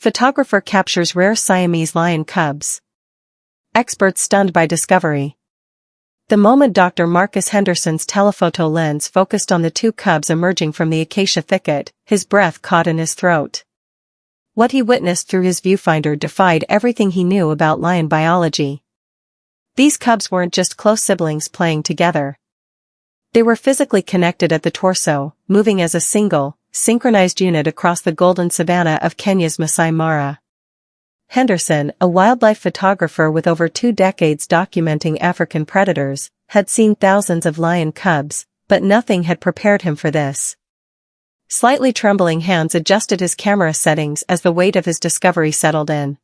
Photographer captures rare Siamese lion cubs. Experts stunned by discovery. The moment Dr. Marcus Henderson's telephoto lens focused on the two cubs emerging from the acacia thicket, his breath caught in his throat. What he witnessed through his viewfinder defied everything he knew about lion biology. These cubs weren't just close siblings playing together. They were physically connected at the torso, moving as a single, synchronized unit across the golden savanna of Kenya's Masai Mara. Henderson, a wildlife photographer with over 2 decades documenting African predators, had seen thousands of lion cubs, but nothing had prepared him for this. Slightly trembling hands adjusted his camera settings as the weight of his discovery settled in.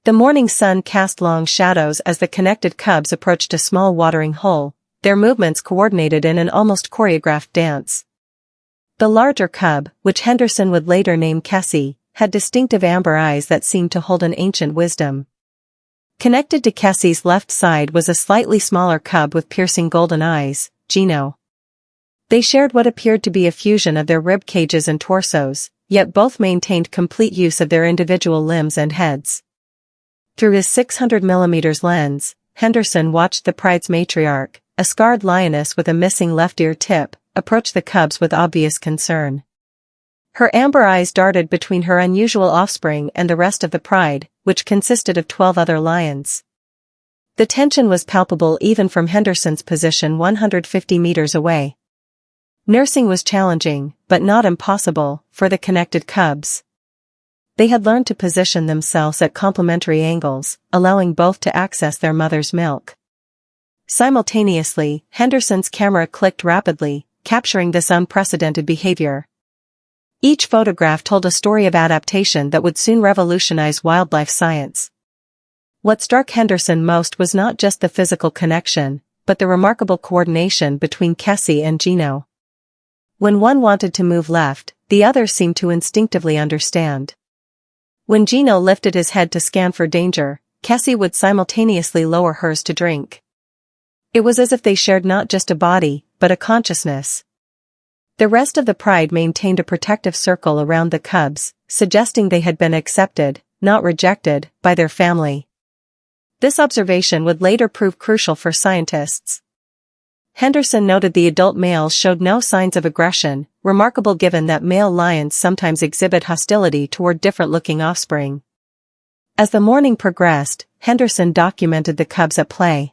The morning sun cast long shadows as the connected cubs approached a small watering hole, their movements coordinated in an almost choreographed dance. The larger cub, which Henderson would later name Kessie, had distinctive amber eyes that seemed to hold an ancient wisdom. Connected to Kessie's left side was a slightly smaller cub with piercing golden eyes, Gino. They shared what appeared to be a fusion of their rib cages and torsos, yet both maintained complete use of their individual limbs and heads. Through his 600mm lens, Henderson watched the pride's matriarch, a scarred lioness with a missing left ear tip, approach the cubs with obvious concern. Her amber eyes darted between her unusual offspring and the rest of the pride, which consisted of 12 other lions. The tension was palpable even from Henderson's position 150 meters away. Nursing was challenging, but not impossible, for the connected cubs. They had learned to position themselves at complementary angles, allowing both to access their mother's milk. Simultaneously, Henderson's camera clicked rapidly, capturing this unprecedented behavior. Each photograph told a story of adaptation that would soon revolutionize wildlife science. What struck Henderson most was not just the physical connection, but the remarkable coordination between Kessie and Gino. When one wanted to move left, the other seemed to instinctively understand. When Gino lifted his head to scan for danger, Kessie would simultaneously lower hers to drink. It was as if they shared not just a body, but a consciousness. The rest of the pride maintained a protective circle around the cubs, suggesting they had been accepted, not rejected, by their family. This observation would later prove crucial for scientists. Henderson noted the adult males showed no signs of aggression, remarkable given that male lions sometimes exhibit hostility toward different-looking offspring. As the morning progressed, Henderson documented the cubs at play.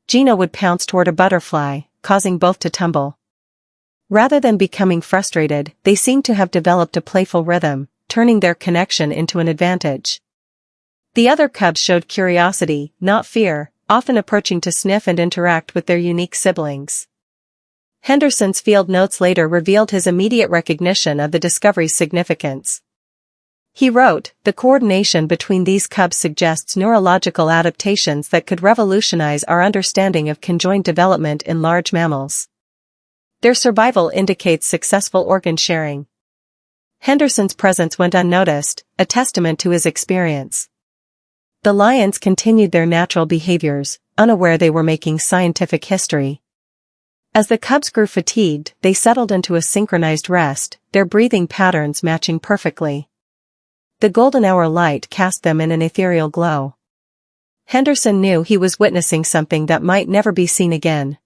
Gino would pounce toward a butterfly, causing both to tumble. Rather than becoming frustrated, they seemed to have developed a playful rhythm, turning their connection into an advantage. The other cubs showed curiosity, not fear, often approaching to sniff and interact with their unique siblings. Henderson's field notes later revealed his immediate recognition of the discovery's significance. He wrote, "The coordination between these cubs suggests neurological adaptations that could revolutionize our understanding of conjoined development in large mammals. Their survival indicates successful organ sharing." Henderson's presence went unnoticed, a testament to his experience. The lions continued their natural behaviors, unaware they were making scientific history. As the cubs grew fatigued, they settled into a synchronized rest, their breathing patterns matching perfectly. The golden hour light cast them in an ethereal glow. Henderson knew he was witnessing something that might never be seen again.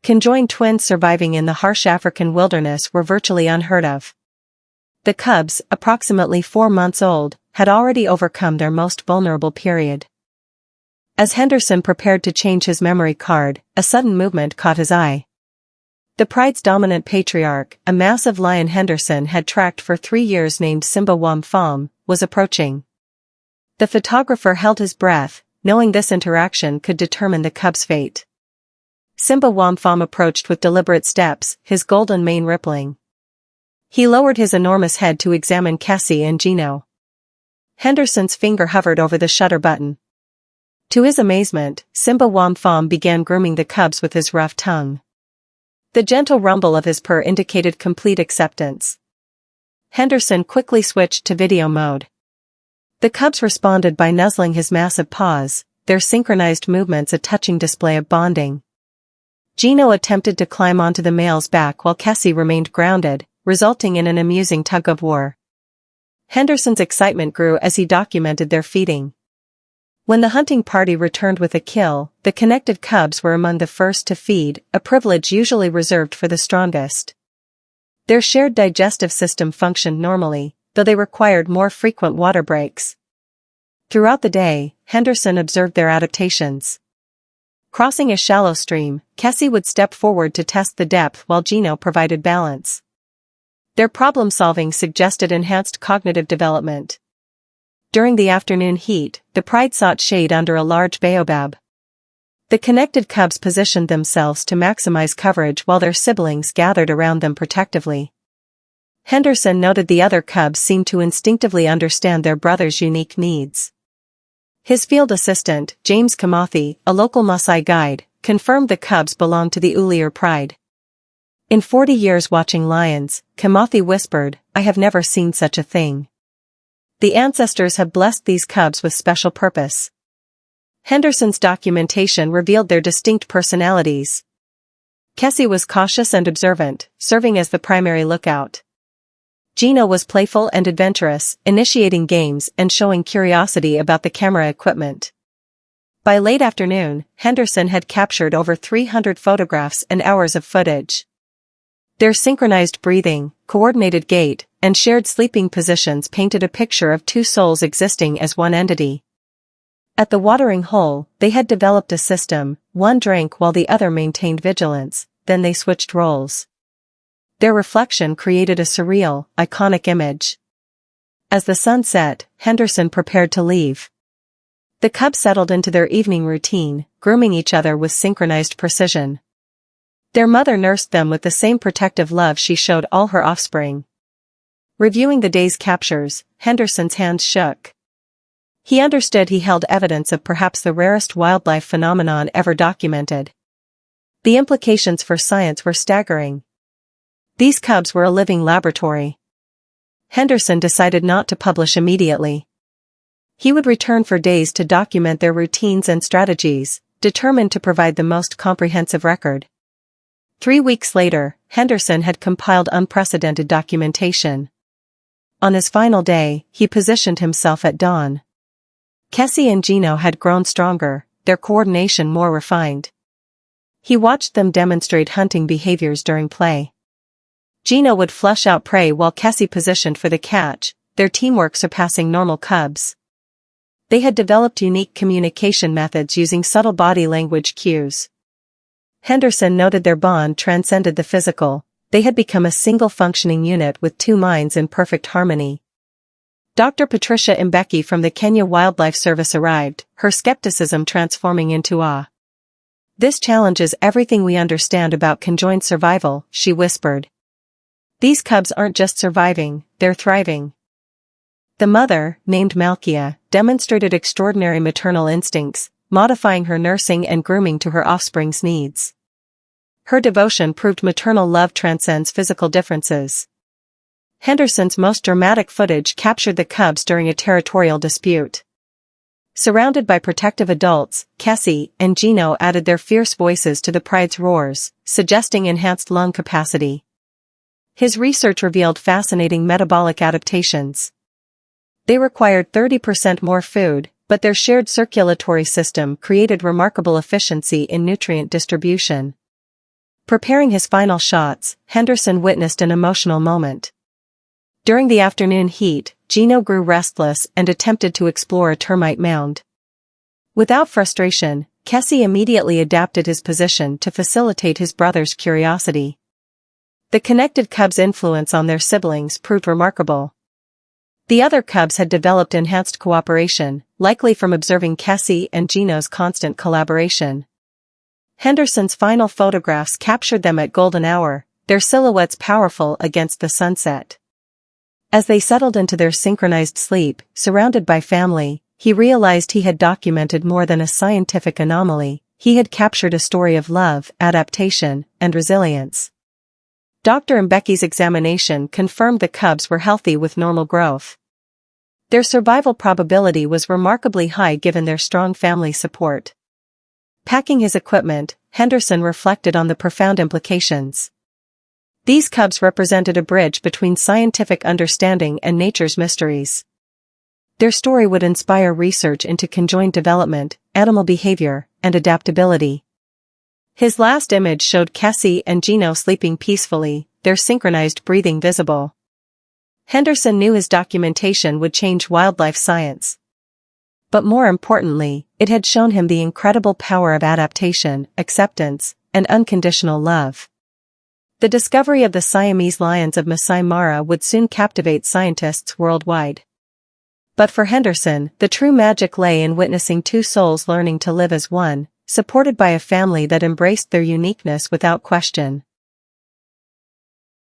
Conjoined twins surviving in the harsh African wilderness were virtually unheard of. The cubs, approximately 4 months old, had already overcome their most vulnerable period. As Henderson prepared to change his memory card, a sudden movement caught his eye. The pride's dominant patriarch, a massive lion Henderson had tracked for 3 years named Simba Wamfam, was approaching. The photographer held his breath, knowing this interaction could determine the cub's fate. Simba Wamfam approached with deliberate steps, his golden mane rippling. He lowered his enormous head to examine Kessie and Gino. Henderson's finger hovered over the shutter button. To his amazement, Simba Wamfam began grooming the cubs with his rough tongue. The gentle rumble of his purr indicated complete acceptance. Henderson quickly switched to video mode. The cubs responded by nuzzling his massive paws, their synchronized movements a touching display of bonding. Gino attempted to climb onto the male's back while Kessie remained grounded, resulting in an amusing tug-of-war. Henderson's excitement grew as he documented their feeding. When the hunting party returned with a kill, the connected cubs were among the first to feed, a privilege usually reserved for the strongest. Their shared digestive system functioned normally, though they required more frequent water breaks. Throughout the day, Henderson observed their adaptations. Crossing a shallow stream, Cassie would step forward to test the depth while Gino provided balance. Their problem-solving suggested enhanced cognitive development. During the afternoon heat, the pride sought shade under a large baobab. The connected cubs positioned themselves to maximize coverage while their siblings gathered around them protectively. Henderson noted the other cubs seemed to instinctively understand their brother's unique needs. His field assistant, James Kamothi, a local Maasai guide, confirmed the cubs belonged to the Ulier pride. In 40 years watching lions, Kamothi whispered, "I have never seen such a thing. The ancestors have blessed these cubs with special purpose." Henderson's documentation revealed their distinct personalities. Cassie was cautious and observant, serving as the primary lookout. Gino was playful and adventurous, initiating games and showing curiosity about the camera equipment. By late afternoon, Henderson had captured over 300 photographs and hours of footage. Their synchronized breathing, coordinated gait, and shared sleeping positions painted a picture of two souls existing as one entity. At the watering hole, they had developed a system: one drank while the other maintained vigilance, then they switched roles. Their reflection created a surreal, iconic image. As the sun set, Henderson prepared to leave. The cubs settled into their evening routine, grooming each other with synchronized precision. Their mother nursed them with the same protective love she showed all her offspring. Reviewing the day's captures, Henderson's hands shook. He understood he held evidence of perhaps the rarest wildlife phenomenon ever documented. The implications for science were staggering. These cubs were a living laboratory. Henderson decided not to publish immediately. He would return for days to document their routines and strategies, determined to provide the most comprehensive record. 3 weeks later, Henderson had compiled unprecedented documentation. On his final day, he positioned himself at dawn. Cassie and Gino had grown stronger, their coordination more refined. He watched them demonstrate hunting behaviors during play. Gino would flush out prey while Cassie positioned for the catch, their teamwork surpassing normal cubs. They had developed unique communication methods using subtle body language cues. Henderson noted their bond transcended the physical. They had become a single functioning unit with two minds in perfect harmony. Dr. Patricia Mbeki from the Kenya Wildlife Service arrived, her skepticism transforming into awe. "This challenges everything we understand about conjoined survival," she whispered. "These cubs aren't just surviving, they're thriving." The mother, named Malkia, demonstrated extraordinary maternal instincts, modifying her nursing and grooming to her offspring's needs. Her devotion proved maternal love transcends physical differences. Henderson's most dramatic footage captured the cubs during a territorial dispute. Surrounded by protective adults, Cassie and Gino added their fierce voices to the pride's roars, suggesting enhanced lung capacity. His research revealed fascinating metabolic adaptations. They required 30% more food, but their shared circulatory system created remarkable efficiency in nutrient distribution. Preparing his final shots, Henderson witnessed an emotional moment. During the afternoon heat, Gino grew restless and attempted to explore a termite mound. Without frustration, Cassie immediately adapted his position to facilitate his brother's curiosity. The connected cubs' influence on their siblings proved remarkable. The other cubs had developed enhanced cooperation, likely from observing Cassie and Gino's constant collaboration. Henderson's final photographs captured them at golden hour, their silhouettes powerful against the sunset. As they settled into their synchronized sleep, surrounded by family, he realized he had documented more than a scientific anomaly. He had captured a story of love, adaptation, and resilience. Dr. Mbeki's examination confirmed the cubs were healthy with normal growth. Their survival probability was remarkably high given their strong family support. Packing his equipment, Henderson reflected on the profound implications. These cubs represented a bridge between scientific understanding and nature's mysteries. Their story would inspire research into conjoined development, animal behavior, and adaptability. His last image showed Cassie and Gino sleeping peacefully, their synchronized breathing visible. Henderson knew his documentation would change wildlife science. But more importantly, it had shown him the incredible power of adaptation, acceptance, and unconditional love. The discovery of the Siamese lions of Masai Mara would soon captivate scientists worldwide. But for Henderson, the true magic lay in witnessing two souls learning to live as one, supported by a family that embraced their uniqueness without question.